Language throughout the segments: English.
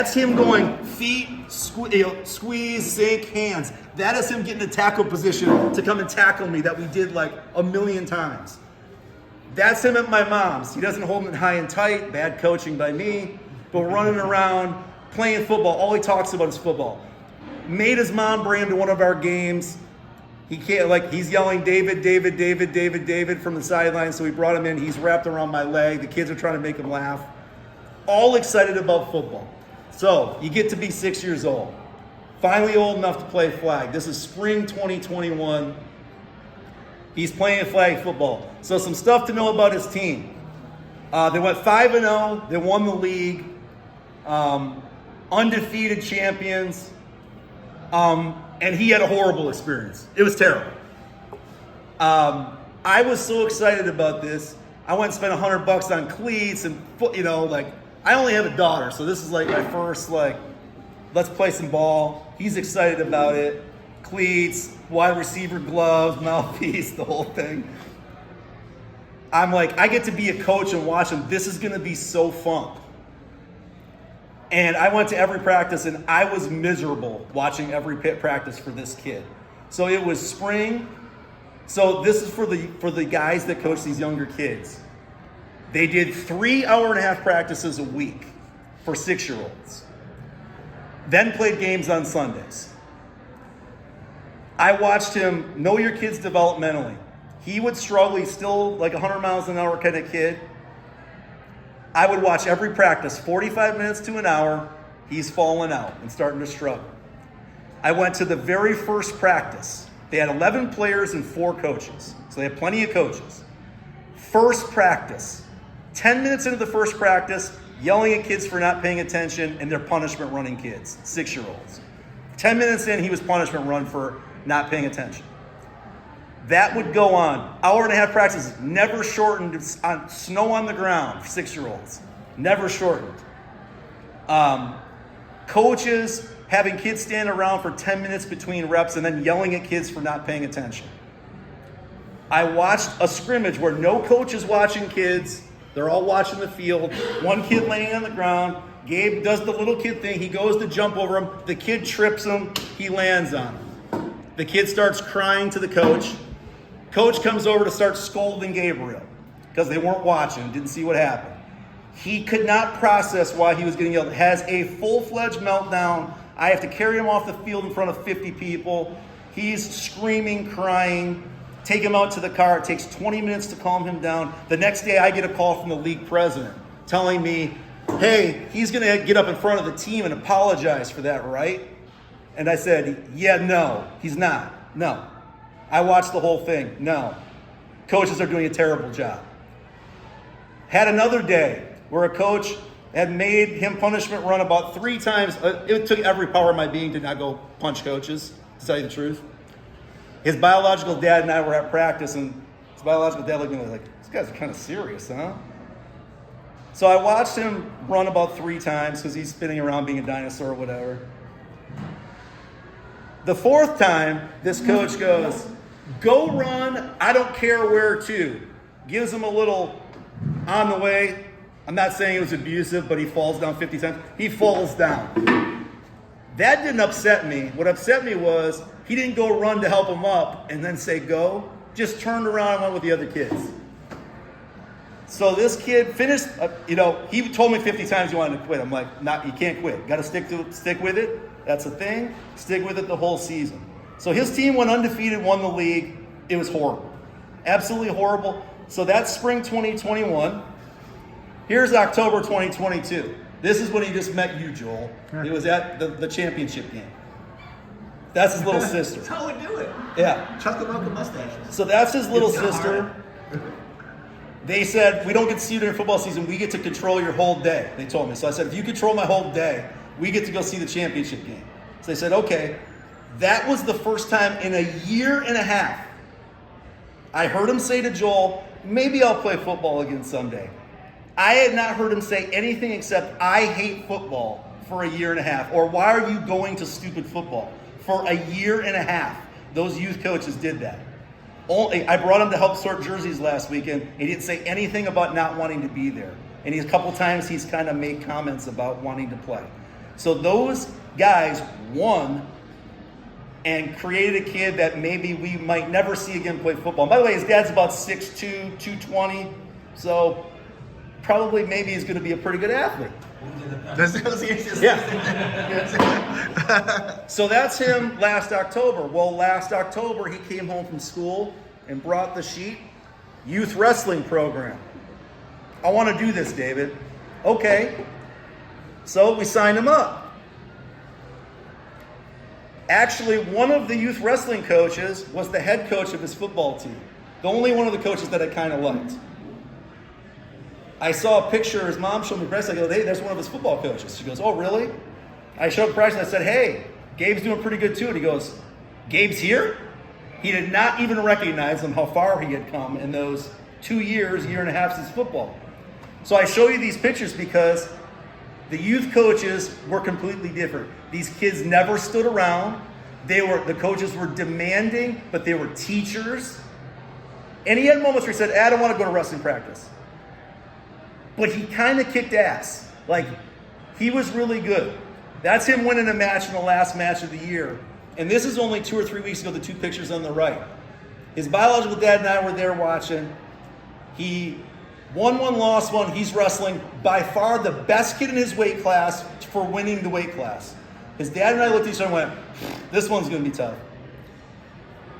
That's him going feet, squeeze, sink, hands. That is him getting a tackle position to come and tackle me that we did like a million times. That's him at my mom's. He doesn't hold it high and tight, bad coaching by me, but running around, playing football. All he talks about is football. Made his mom bring him to one of our games. He can't, like, he's yelling, David, David, David, David, David from the sideline. So we brought him in. He's wrapped around my leg. The kids are trying to make him laugh. All excited about football. So you get to be 6 years old. Finally old enough to play flag. This is spring 2021. He's playing flag football. So some stuff to know about his team. They went 5-0. They won the league. Undefeated champions. And he had a horrible experience. It was terrible. I was so excited about this. I went and spent $100 on cleats and, I only have a daughter, so this is like my first, let's play some ball. He's excited about it. Cleats, wide receiver gloves, mouthpiece, the whole thing. I'm like, I get to be a coach and watch him. This is going to be so fun. And I went to every practice, and I was miserable watching every practice for this kid. So it was spring. So this is for the guys that coach these younger kids. They did 3 hour-and-a-half practices a week for 6-year-olds. Then played games on Sundays. I watched him know your kids developmentally. He would struggle. He's still like 100 miles an hour kind of kid. I would watch every practice, 45 minutes to an hour. He's falling out and starting to struggle. I went to the very first practice. They had 11 players and 4 coaches. So they had plenty of coaches. First practice. 10 minutes into the first practice, yelling at kids for not paying attention, and they're punishment running kids, 6-year-olds. 10 minutes in, he was punishment run for not paying attention. That would go on. Hour-and-a-half practices, never shortened on snow on the ground for 6-year-olds. Never shortened. Coaches having kids stand around for 10 minutes between reps and then yelling at kids for not paying attention. I watched a scrimmage where no coach is watching kids. They're all watching the field. One kid laying on the ground. Gabe does the little kid thing. He goes to jump over him. The kid trips him. He lands on him. The kid starts crying to the coach. Coach comes over to start scolding Gabriel because they weren't watching, didn't see what happened. He could not process why he was getting yelled at. Has a full-fledged meltdown. I have to carry him off the field in front of 50 people. He's screaming, crying. Take him out to the car. It takes 20 minutes to calm him down. The next day, I get a call from the league president telling me, hey, he's going to get up in front of the team and apologize for that, right? And I said, yeah, no, he's not. No. I watched the whole thing. No. Coaches are doing a terrible job. Had another day where a coach had made him punishment run about 3 times. It took every power of my being to not go punch coaches, to tell you the truth. His biological dad and I were at practice, and his biological dad looked at me like, these guys are kind of serious, huh? So I watched him run about 3 times because he's spinning around being a dinosaur or whatever. The 4th time, this coach goes, go run, I don't care where to. Gives him a little on the way. I'm not saying it was abusive, but he falls down 50 times. He falls down. That didn't upset me. What upset me was he didn't go run to help him up and then say go. Just turned around and went with the other kids. So this kid finished, he told me 50 times he wanted to quit. I'm like, you can't quit. Got to stick with it. That's the thing. Stick with it the whole season. So his team went undefeated, won the league. It was horrible. Absolutely horrible. So that's spring 2021. Here's October 2022. This is when he just met you, Joel. It was at the championship game. That's his little sister. That's how we do it. Yeah. Chuck them up the mustaches. So that's his little sister. They said, we don't get to see you during football season. We get to control your whole day, they told me. So I said, if you control my whole day, we get to go see the championship game. So they said, okay. That was the first time in a year and a half I heard him say to Joel, maybe I'll play football again someday. I had not heard him say anything except, I hate football for a year and a half. Or why are you going to stupid football? For a year and a half. Those youth coaches did that. I brought him to help sort jerseys last weekend. He didn't say anything about not wanting to be there. And a couple times he's kind of made comments about wanting to play. So those guys won and created a kid that maybe we might never see again play football. And by the way, his dad's about 6'2", 220, so probably maybe he's going to be a pretty good athlete. Yeah. So that's him last October. Well, last October, he came home from school and brought the sheet. Youth wrestling program. I want to do this, David. Okay. So we signed him up. Actually, one of the youth wrestling coaches was the head coach of his football team. The only one of the coaches that I kind of liked. I saw a picture, his mom showed me practice. I go, hey, there's one of his football coaches. She goes, oh, really? I showed up practice and I said, hey, Gabe's doing pretty good too. And he goes, Gabe's here? He did not even recognize him, how far he had come in those 2 years, year and a half since football. So I show you these pictures because the youth coaches were completely different. These kids never stood around. The coaches were demanding, but they were teachers. And he had moments where he said, I don't want to go to wrestling practice. But he kind of kicked ass. Like, he was really good. That's him winning a match in the last match of the year. And this is only 2 or 3 weeks ago, the two pictures on the right. His biological dad and I were there watching. He won one, lost one. He's wrestling by far the best kid in his weight class for winning the weight class. His dad and I looked at each other and went, this one's going to be tough.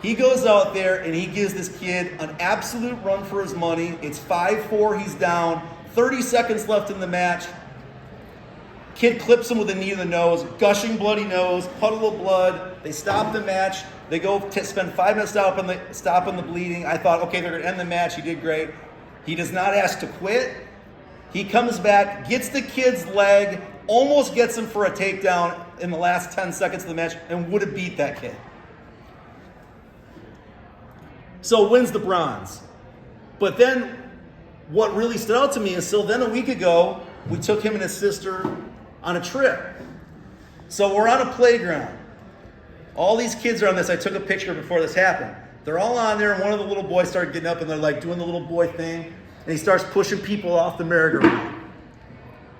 He goes out there and he gives this kid an absolute run for his money. It's 5-4, he's down. 30 seconds left in the match. Kid clips him with a knee in the nose, gushing bloody nose, puddle of blood. They stop the match. They go spend 5 minutes stopping the bleeding. I thought, okay, they're going to end the match. He did great. He does not ask to quit. He comes back, gets the kid's leg, almost gets him for a takedown in the last 10 seconds of the match, and would have beat that kid. So wins the bronze. But then what really stood out to me is, so then a week ago, we took him and his sister on a trip. So we're on a playground. All these kids are on this. I took a picture before this happened. They're all on there, and one of the little boys started getting up, and they're like doing the little boy thing, and he starts pushing people off the merry-go-round.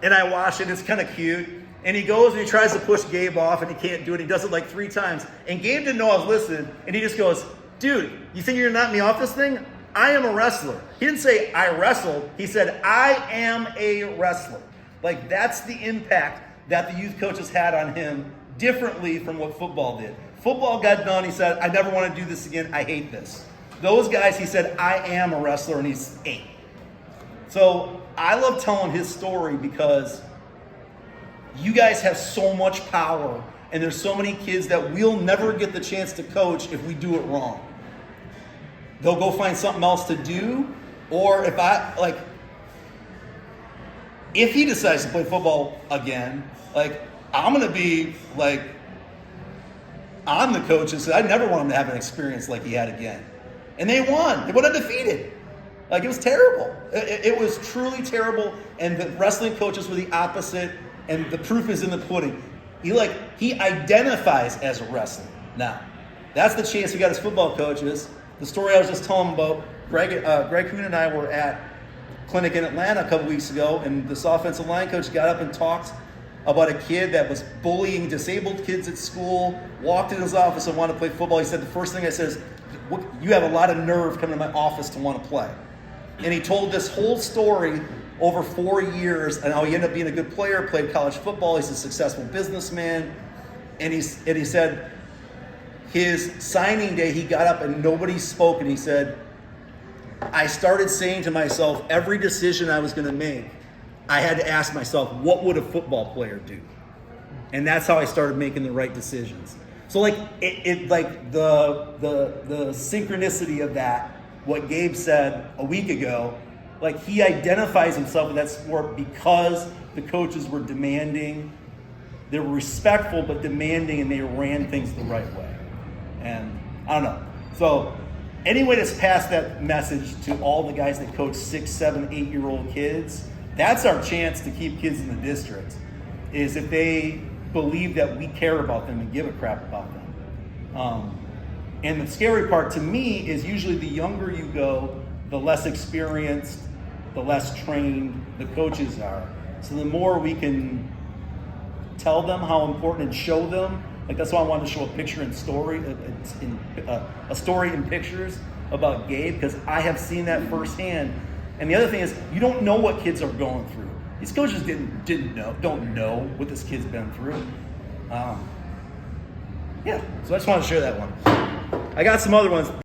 And I watch it. It's kind of cute. And he goes and he tries to push Gabe off, and he can't do it. He does it like 3 times. And Gabe didn't know I was listening, and he just goes, dude, you think you're going to knock me off this thing? I am a wrestler. He didn't say I wrestled. He said I am a wrestler. Like, that's the impact that the youth coaches had on him differently from what football did. Football got done. He said, I never want to do this again. I hate this. Those guys, he said, I am a wrestler, and he's 8. So I love telling his story because you guys have so much power, and there's so many kids that we'll never get the chance to coach if we do it wrong. They'll go find something else to do, or if he decides to play football again, I'm going to be on the coaches. I never want him to have an experience like he had again. And they won. They went undefeated. It was terrible. It was truly terrible, and the wrestling coaches were the opposite, and the proof is in the pudding. He identifies as a wrestler now. That's the chance we got as football coaches. The story I was just telling about, Greg Kuhn and I were at clinic in Atlanta a couple weeks ago, and this offensive line coach got up and talked about a kid that was bullying disabled kids at school, walked in his office and wanted to play football. He said, the first thing I said is, you have a lot of nerve coming to my office to want to play. And he told this whole story over 4 years and how he ended up being a good player, played college football, he's a successful businessman. And he said his signing day, he got up and nobody spoke, and he said, I started saying to myself, every decision I was going to make, I had to ask myself, what would a football player do? And that's how I started making the right decisions. So the synchronicity of that, what Gabe said a week ago, he identifies himself in that sport because the coaches were demanding. They were respectful but demanding, and they ran things the right way. And I don't know. So any way to pass that message to all the guys that coach 6, 7, 8-year-old kids, that's our chance to keep kids in the district, is if they believe that we care about them and give a crap about them. And the scary part to me is usually the younger you go, the less experienced, the less trained the coaches are. So the more we can tell them how important and show them. Like that's why I wanted to show a picture and story, a story in pictures about Gabe, because I have seen that firsthand. And the other thing is, you don't know what kids are going through. These coaches don't know what this kid's been through. Yeah, so I just wanted to share that one. I got some other ones.